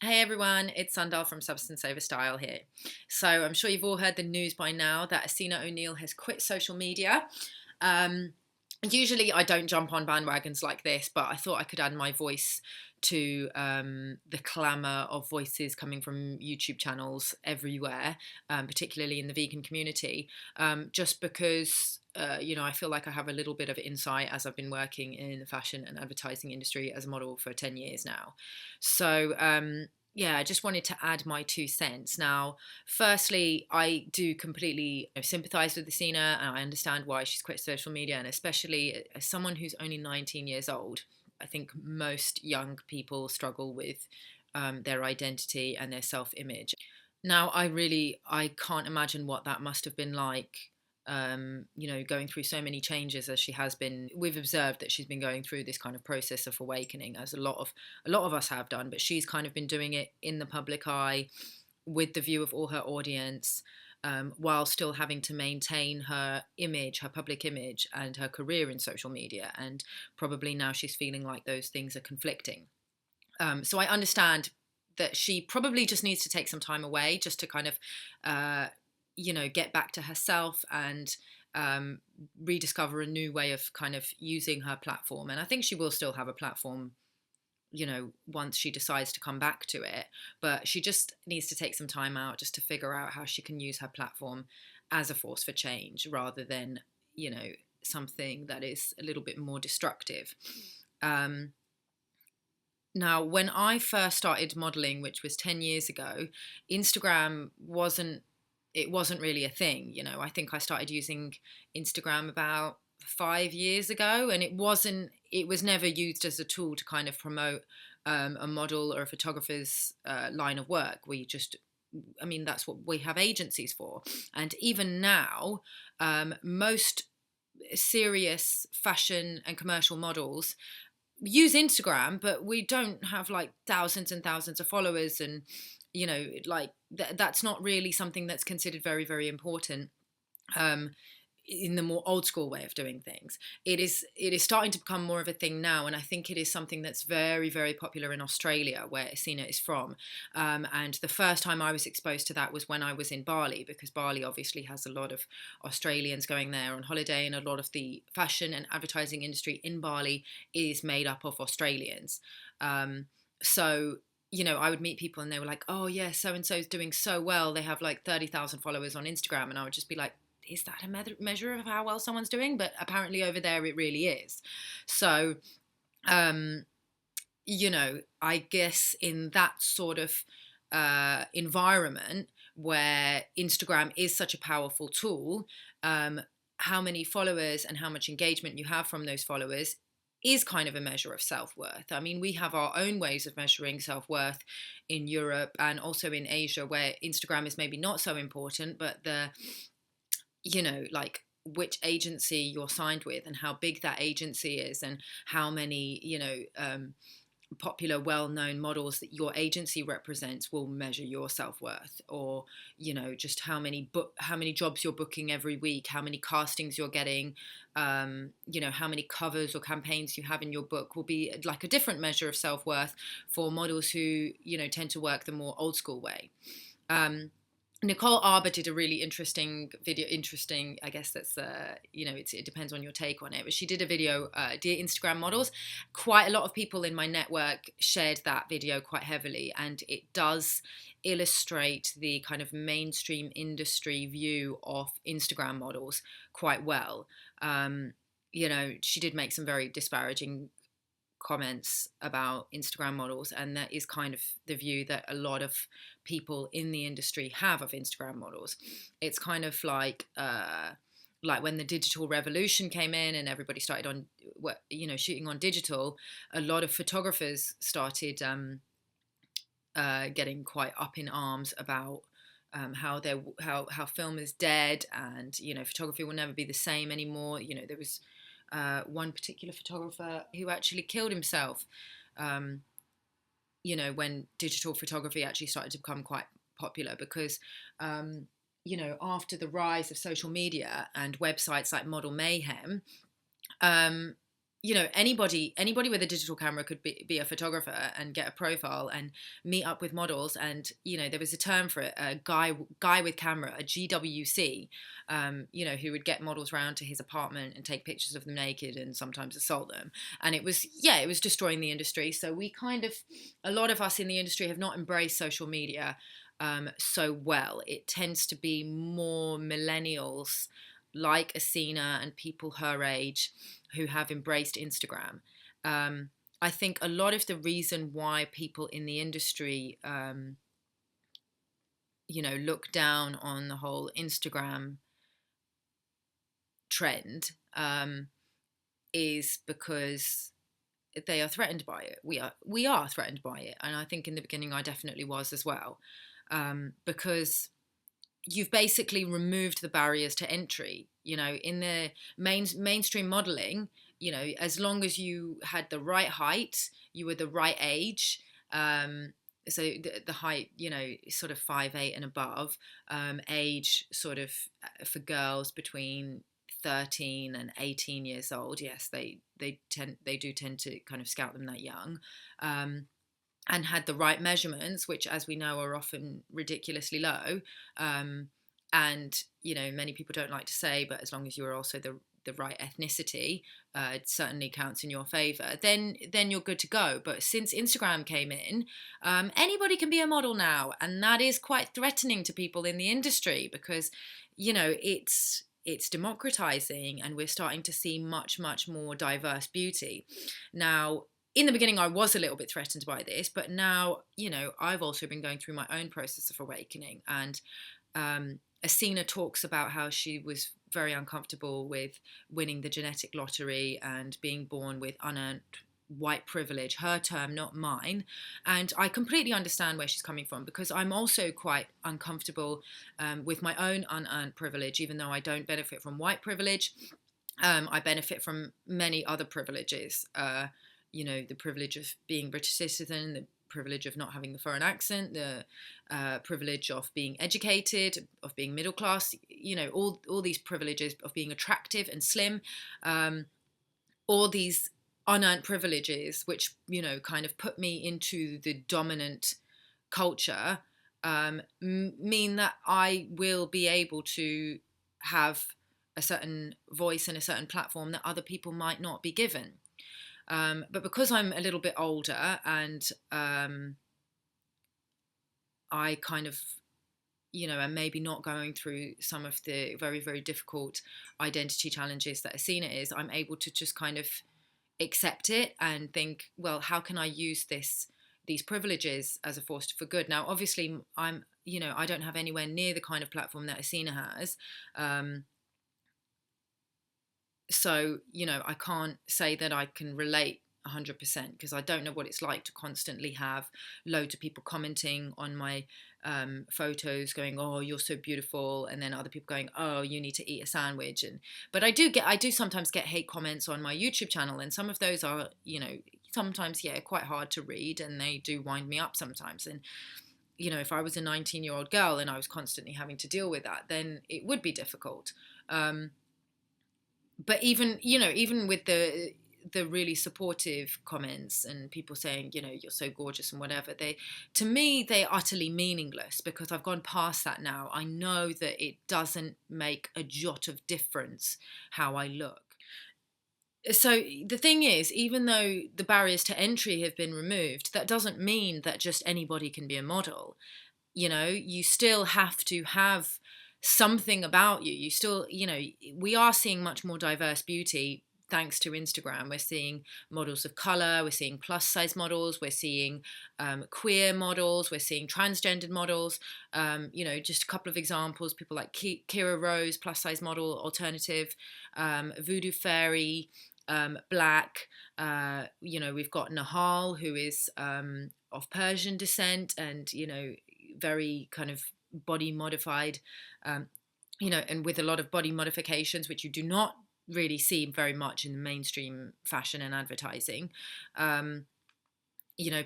Hey everyone, it's Sundal from Substance Over Style here. So I'm sure you've all heard the news by now that Essena O'Neill has quit social media. Um, Usually I don't jump on bandwagons like this, but I thought I could add my voice to the clamour of voices coming from YouTube channels everywhere, particularly in the vegan community, just because. I feel like I have a little bit of insight as I've been working in the fashion and advertising industry as a model for 10 years now. So, yeah, I just wanted to add my 2 cents. Now, firstly, I do completely sympathise with Essena, and I understand why she's quit social media, and especially as someone who's only 19 years old, I think most young people struggle with their identity and their self-image. Now, I can't imagine what that must have been like. Going through so many changes as she has been. We've observed that she's been going through this kind of process of awakening, as a lot of us have done. But she's kind of been doing it in the public eye, with the view of all her audience, while still having to maintain her image, her public image, and her career in social media. And probably now she's feeling like those things are conflicting. So I understand that she probably just needs to take some time away just to kind of, get back to herself and um, rediscover a new way of kind of using her platform. And I think she will still have a platform, once she decides to come back to it. But she just needs to take some time out just to figure out how she can use her platform as a force for change rather than, something that is a little bit more destructive. Um, Now, when I first started modeling, which was 10 years ago, Instagram wasn't really a thing. I think I started using Instagram about 5 years ago, and it was never used as a tool to kind of promote a model or a photographer's line of work. I mean, that's what we have agencies for. And even now, most serious fashion and commercial models use Instagram, but we don't have like thousands and thousands of followers, and like that's not really something that's considered very, very important. Um, in the more old school way of doing things, it is starting to become more of a thing now, and I think it is something that's very, very popular in Australia, where Essena is from. And the first time I was exposed to that was when I was in Bali, because Bali obviously has a lot of Australians going there on holiday, and a lot of the fashion and advertising industry in Bali is made up of Australians. So I would meet people and they were like, oh, yeah, so and so is doing so well. They have like 30,000 followers on Instagram. And I would just be like, is that a measure of how well someone's doing? But apparently over there it really is. So, um, I guess in that sort of environment where Instagram is such a powerful tool, how many followers and how much engagement you have from those followers is kind of a measure of self-worth. I mean, we have our own ways of measuring self-worth in Europe and also in Asia, where Instagram is maybe not so important, but like which agency you're signed with and how big that agency is and how many, popular, well-known models that your agency represents will measure your self-worth, or just how many jobs you're booking every week, how many castings you're getting, how many covers or campaigns you have in your book will be like a different measure of self-worth for models who tend to work the more old school way. Nicole Arbour did a really interesting video. Interesting, I guess that's it depends on your take on it. But she did a video, Dear Instagram Models. Quite a lot of people in my network shared that video quite heavily, and it does illustrate the kind of mainstream industry view of Instagram models quite well. She did make some very disparaging comments about Instagram models, and that is kind of the view that a lot of people in the industry have of Instagram models. It's kind of like when the digital revolution came in and everybody started on shooting on digital, a lot of photographers started getting quite up in arms about how film is dead, and photography will never be the same anymore. There was one particular photographer who actually killed himself, um, when digital photography actually started to become quite popular, because, after the rise of social media and websites like Model Mayhem, um, anybody with a digital camera could be a photographer and get a profile and meet up with models. And there was a term for it, a guy with camera, a GWC, who would get models round to his apartment and take pictures of them naked and sometimes assault them. And it was destroying the industry. So a lot of us in the industry have not embraced social media so well. It tends to be more millennials like Essena and people her age who have embraced Instagram. I think a lot of the reason why people in the industry, look down on the whole Instagram trend is because they are threatened by it. We are threatened by it, and I think in the beginning I definitely was as well, because you've basically removed the barriers to entry. In the mainstream modeling, as long as you had the right height, you were the right age. So the height, sort of 5'8" and above. Age sort of for girls between 13 and 18 years old. Yes, they do tend to kind of scout them that young. And had the right measurements, which, as we know, are often ridiculously low. And many people don't like to say, but as long as you are also the right ethnicity, it certainly counts in your favor. Then you're good to go. But since Instagram came in, anybody can be a model now, and that is quite threatening to people in the industry because it's democratizing, and we're starting to see much more diverse beauty now. In the beginning, I was a little bit threatened by this, but now, I've also been going through my own process of awakening. And Essena talks about how she was very uncomfortable with winning the genetic lottery and being born with unearned white privilege, her term, not mine. And I completely understand where she's coming from, because I'm also quite uncomfortable with my own unearned privilege, even though I don't benefit from white privilege. I benefit from many other privileges. The privilege of being British citizen, the privilege of not having the foreign accent, the privilege of being educated, of being middle class, all these privileges of being attractive and slim, all these unearned privileges, which, kind of put me into the dominant culture, mean that I will be able to have a certain voice and a certain platform that other people might not be given. But because I'm a little bit older and I kind of, am maybe not going through some of the very, very difficult identity challenges that Essena is, I'm able to just kind of accept it and think, well, how can I use these privileges as a force for good? Now, obviously, I don't have anywhere near the kind of platform that Essena has. So, I can't say that I can relate 100% because I don't know what it's like to constantly have loads of people commenting on my photos going, oh, you're so beautiful. And then other people going, oh, you need to eat a sandwich. But I do sometimes get hate comments on my YouTube channel. And some of those are, sometimes, quite hard to read, and they do wind me up sometimes. And, if I was a 19-year-old girl and I was constantly having to deal with that, then it would be difficult. But even with the really supportive comments and people saying, you're so gorgeous and whatever, to me, they're utterly meaningless because I've gone past that now. I know that it doesn't make a jot of difference how I look. So the thing is, even though the barriers to entry have been removed, that doesn't mean that just anybody can be a model. You still have to have something about you. You still, we are seeing much more diverse beauty thanks to Instagram. We're seeing models of color, we're seeing plus size models, we're seeing queer models, we're seeing transgendered models. Just a couple of examples, people like Kira Rose, plus size model, alternative, Voodoo Fairy, Black. We've got Nahal, who is of Persian descent and, very kind of body modified, and with a lot of body modifications, which you do not really see very much in the mainstream fashion and advertising.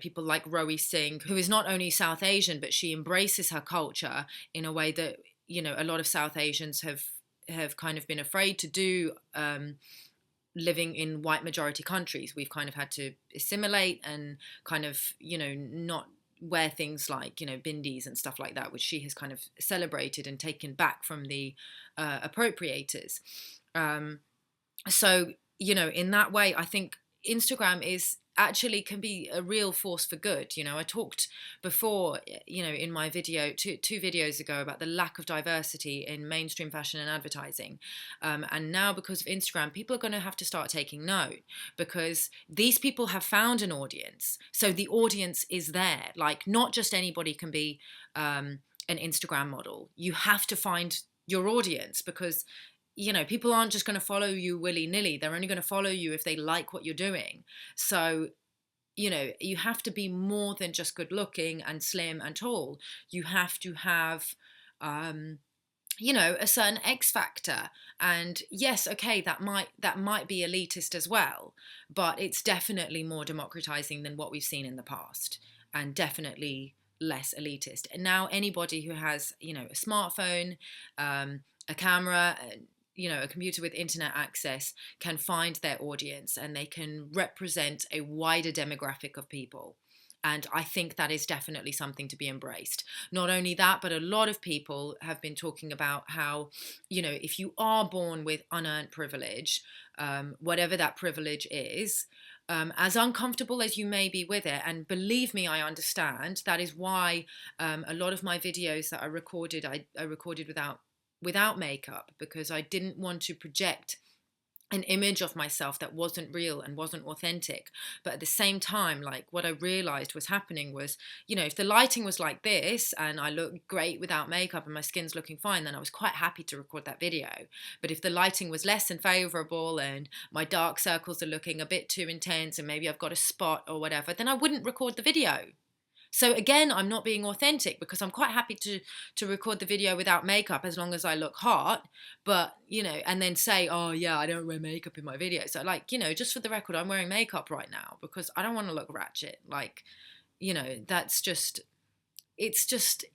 People like Rowie Singh, who is not only South Asian, but she embraces her culture in a way that, a lot of South Asians have kind of been afraid to do, living in white majority countries. We've kind of had to assimilate and kind of, not wear things like, bindis and stuff like that, which she has kind of celebrated and taken back from the appropriators. So, in that way, I think Instagram is actually can be a real force for good. I talked before, in my video, two videos ago, about the lack of diversity in mainstream fashion and advertising. And now, because of Instagram, people are going to have to start taking note, because these people have found an audience. So the audience is there. Like, not just anybody can be an Instagram model. You have to find your audience, because people aren't just going to follow you willy-nilly. They're only going to follow you if they like what you're doing. So, you have to be more than just good looking and slim and tall. You have to have, a certain X factor. And yes, okay, that might be elitist as well, but it's definitely more democratizing than what we've seen in the past, and definitely less elitist. And now anybody who has, a smartphone, a camera, a computer with internet access, can find their audience, and they can represent a wider demographic of people. And I think that is definitely something to be embraced. Not only that, but a lot of people have been talking about how, if you are born with unearned privilege, whatever that privilege is, as uncomfortable as you may be with it, and believe me, I understand, that is why a lot of my videos that I recorded without makeup, because I didn't want to project an image of myself that wasn't real and wasn't authentic. But at the same time, like, what I realized was happening was, if the lighting was like this and I looked great without makeup and my skin's looking fine, then I was quite happy to record that video. But if the lighting was less than favorable and my dark circles are looking a bit too intense and maybe I've got a spot or whatever, then I wouldn't record the video. So again, I'm not being authentic, because I'm quite happy to record the video without makeup as long as I look hot, but, and then say, oh yeah, I don't wear makeup in my video. So like, just for the record, I'm wearing makeup right now because I don't want to look ratchet. Like, that's just, it's just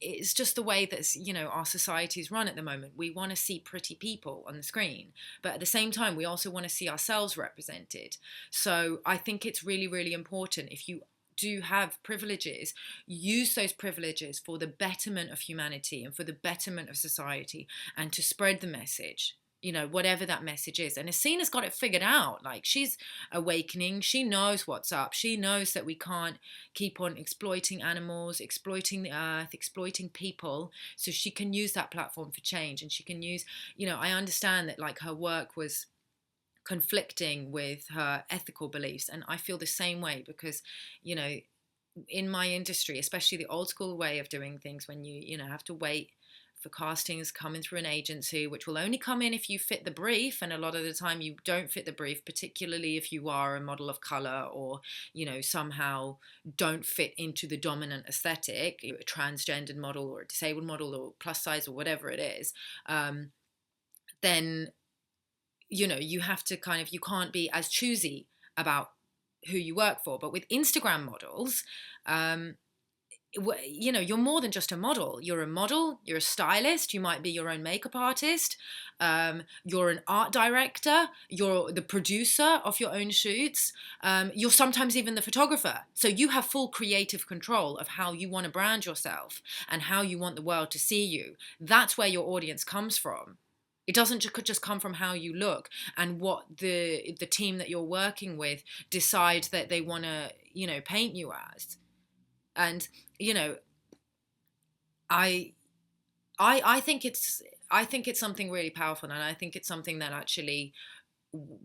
the way that, our society's run at the moment. We want to see pretty people on the screen, but at the same time, we also want to see ourselves represented. So I think it's really, really important, if you do have privileges, use those privileges for the betterment of humanity and for the betterment of society, and to spread the message, whatever that message is. And Essena's got it figured out. Like, she's awakening. She knows what's up. She knows that we can't keep on exploiting animals, exploiting the earth, exploiting people. So she can use that platform for change. And she can use, I understand that, like, her work was conflicting with her ethical beliefs, and I feel the same way, because in my industry, especially the old school way of doing things, when you have to wait for castings coming through an agency, which will only come in if you fit the brief, and a lot of the time you don't fit the brief, particularly if you are a model of color, or somehow don't fit into the dominant aesthetic, a transgendered model or a disabled model or plus size or whatever it is, then you have to you can't be as choosy about who you work for. But with Instagram models, you're more than just a model. You're a model, you're a stylist, you might be your own makeup artist, you're an art director, you're the producer of your own shoots, you're sometimes even the photographer. So you have full creative control of how you want to brand yourself and how you want the world to see you. That's where your audience comes from. It doesn't just come from how you look and what the team that you're working with decide that they want to, paint you as. And, I think it's something really powerful, and I think it's something that actually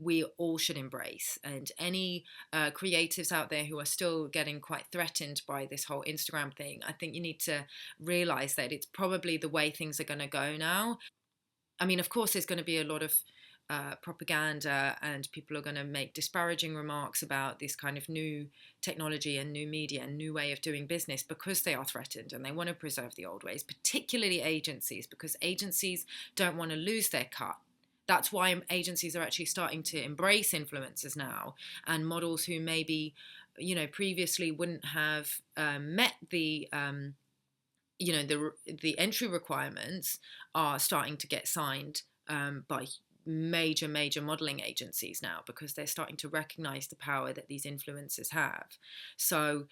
we all should embrace. And any creatives out there who are still getting quite threatened by this whole Instagram thing, I think you need to realize that it's probably the way things are going to go now. I mean, of course, there's going to be a lot of propaganda, and people are going to make disparaging remarks about this kind of new technology and new media and new way of doing business, because they are threatened and they want to preserve the old ways, particularly agencies, because agencies don't want to lose their cut. That's why agencies are actually starting to embrace influencers now, and models who maybe, previously wouldn't have met the entry requirements are starting to get signed by major, major modeling agencies now, because they're starting to recognize the power that these influencers have. So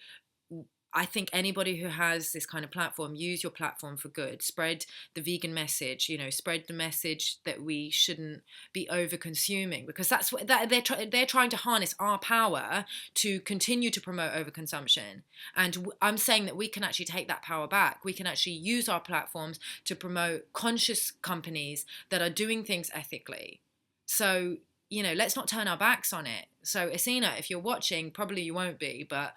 I think anybody who has this kind of platform, use your platform for good. Spread the vegan message, spread the message that we shouldn't be over consuming, because that's what they're trying to harness our power to continue to promote overconsumption. And I'm saying that we can actually take that power back. We can actually use our platforms to promote conscious companies that are doing things ethically. So, let's not turn our backs on it. So, Essena, if you're watching, probably you won't be, but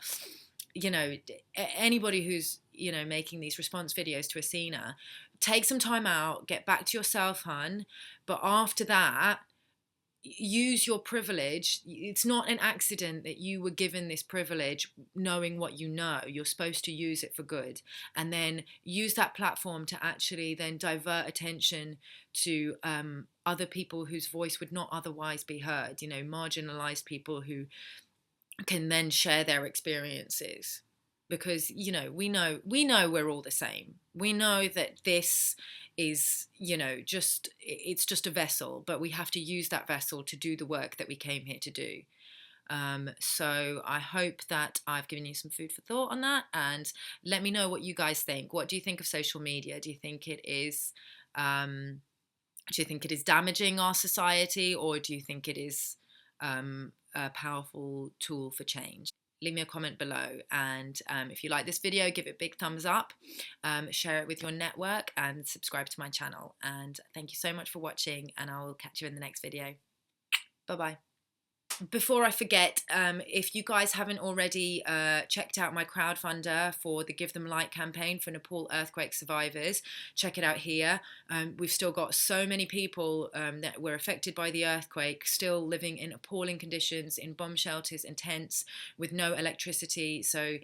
anybody who's making these response videos to Essena, take some time out, get back to yourself, hun. But after that, use your privilege. It's not an accident that you were given this privilege, knowing what you know. You're supposed to use it for good, and then use that platform to actually then divert attention to other people whose voice would not otherwise be heard, marginalized people who can then share their experiences, because we know we're all the same. We know that this is it's just a vessel, but we have to use that vessel to do the work that we came here to do. So I hope that I've given you some food for thought on that, and let me know what you guys think. What do you think of social media? Do you think it is damaging our society, or do you think it is a powerful tool for change? Leave me a comment below, and if you like this video, give it a big thumbs up, share it with your network, and subscribe to my channel. And thank you so much for watching, and I will catch you in the next video. Bye bye. Before I forget, if you guys haven't already checked out my crowdfunder for the Give Them Light campaign for Nepal earthquake survivors, check it out here. We've still got so many people that were affected by the earthquake still living in appalling conditions in bomb shelters and tents with no electricity. So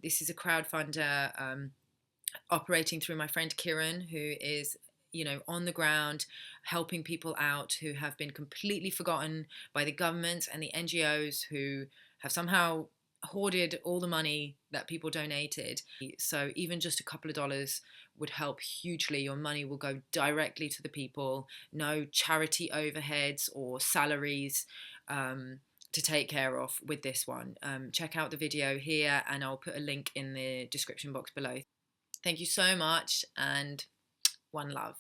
this is a crowdfunder operating through my friend Kiran, who is on the ground helping people out who have been completely forgotten by the government and the NGOs, who have somehow hoarded all the money that people donated. So even just a couple of dollars would help hugely. Your money will go directly to the people. No charity overheads or salaries to take care of with this one. Check out the video here, and I'll put a link in the description box below. Thank you so much, and one love.